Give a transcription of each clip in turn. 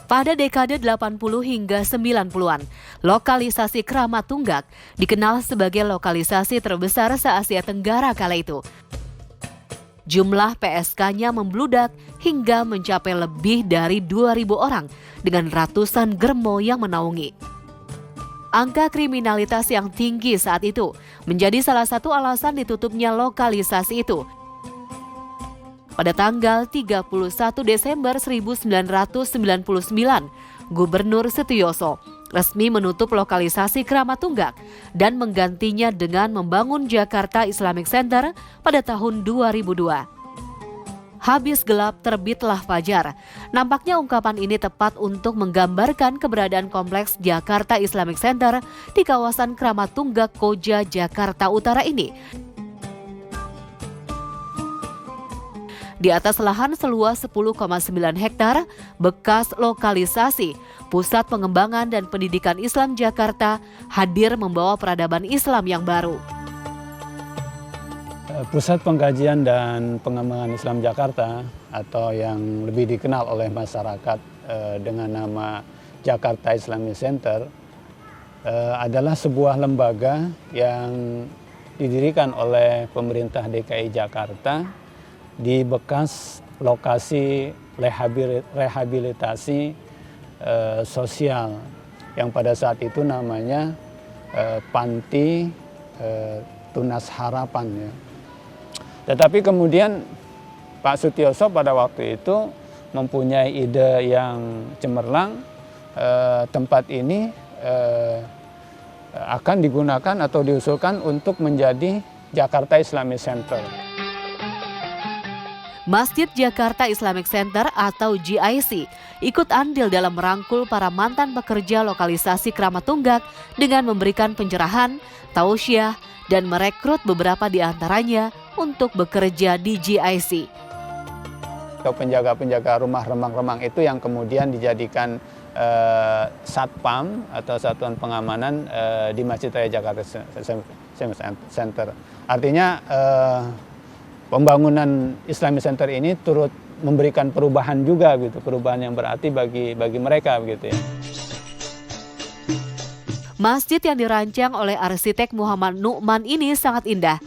Pada dekade 80 hingga 90-an, lokalisasi Kramat Tunggak dikenal sebagai lokalisasi terbesar se-Asia Tenggara kala itu. Jumlah PSK-nya membludak hingga mencapai lebih dari 2.000 orang dengan ratusan germo yang menaungi. Angka kriminalitas yang tinggi saat itu menjadi salah satu alasan ditutupnya lokalisasi itu. Pada tanggal 31 Desember 1999, Gubernur Setiyoso resmi menutup lokalisasi Kramat Tunggak dan menggantinya dengan membangun Jakarta Islamic Center pada tahun 2002. Habis gelap terbitlah fajar. Nampaknya ungkapan ini tepat untuk menggambarkan keberadaan kompleks Jakarta Islamic Center di kawasan Kramat Tunggak, Koja, Jakarta Utara ini. Di atas lahan seluas 10,9 hektar, bekas lokalisasi Pusat Pengembangan dan Pendidikan Islam Jakarta hadir membawa peradaban Islam yang baru. Pusat Pengkajian dan Pengembangan Islam Jakarta atau yang lebih dikenal oleh masyarakat dengan nama Jakarta Islamic Center adalah sebuah lembaga yang didirikan oleh pemerintah DKI Jakarta di bekas lokasi rehabilitasi sosial yang pada saat itu namanya Panti Tunas Harapan ya. Tetapi kemudian Pak Sutiyoso pada waktu itu mempunyai ide yang cemerlang, tempat ini akan digunakan atau diusulkan untuk menjadi Jakarta Islamic Center. Masjid Jakarta Islamic Center atau JIC ikut andil dalam merangkul para mantan pekerja lokalisasi Kramat Tunggak dengan memberikan pencerahan, tausiah, dan merekrut beberapa di antaranya untuk bekerja di JIC. Penjaga-penjaga rumah remang-remang itu yang kemudian dijadikan Satpam atau Satuan Pengamanan di Masjid Raya Jakarta Center. Artinya pembangunan Islamic Center ini turut memberikan perubahan juga gitu, perubahan yang berarti bagi mereka gitu ya. Masjid yang dirancang oleh arsitek Muhammad Nu'man ini sangat indah.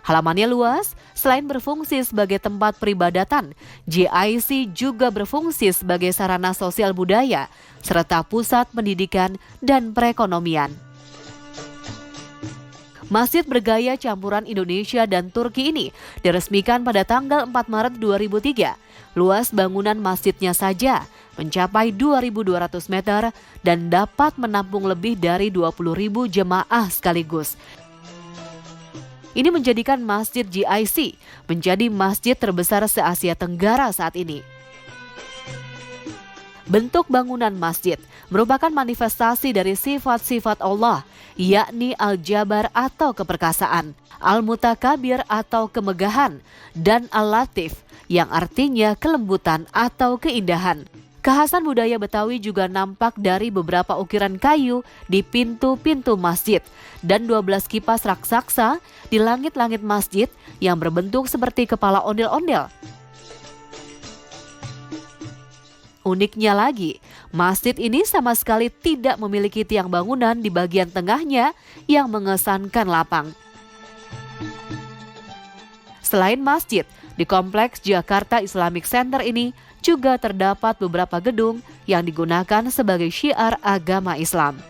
Halamannya luas, selain berfungsi sebagai tempat peribadatan, JIC juga berfungsi sebagai sarana sosial budaya, serta pusat pendidikan dan perekonomian. Masjid bergaya campuran Indonesia dan Turki ini diresmikan pada tanggal 4 Maret 2003. Luas bangunan masjidnya saja mencapai 2.200 meter dan dapat menampung lebih dari 20.000 jemaah sekaligus. Ini menjadikan Masjid JIC menjadi masjid terbesar se-Asia Tenggara saat ini. Bentuk bangunan masjid merupakan manifestasi dari sifat-sifat Allah, yakni Al-Jabar atau keperkasaan, Al-Mutakabir atau kemegahan, dan Al-Latif yang artinya kelembutan atau keindahan. Kekhasan budaya Betawi juga nampak dari beberapa ukiran kayu di pintu-pintu masjid dan 12 kipas raksasa di langit-langit masjid yang berbentuk seperti kepala ondel-ondel. Uniknya lagi, masjid ini sama sekali tidak memiliki tiang bangunan di bagian tengahnya yang mengesankan lapang. Selain masjid, di kompleks Jakarta Islamic Center ini juga terdapat beberapa gedung yang digunakan sebagai syiar agama Islam.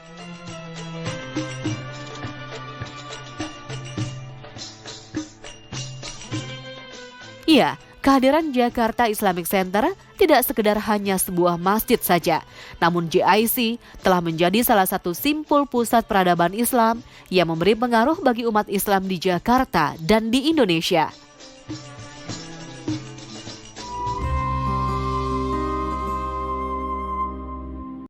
Iya, kehadiran Jakarta Islamic Center tidak sekedar hanya sebuah masjid saja, namun JIC telah menjadi salah satu simpul pusat peradaban Islam yang memberi pengaruh bagi umat Islam di Jakarta dan di Indonesia.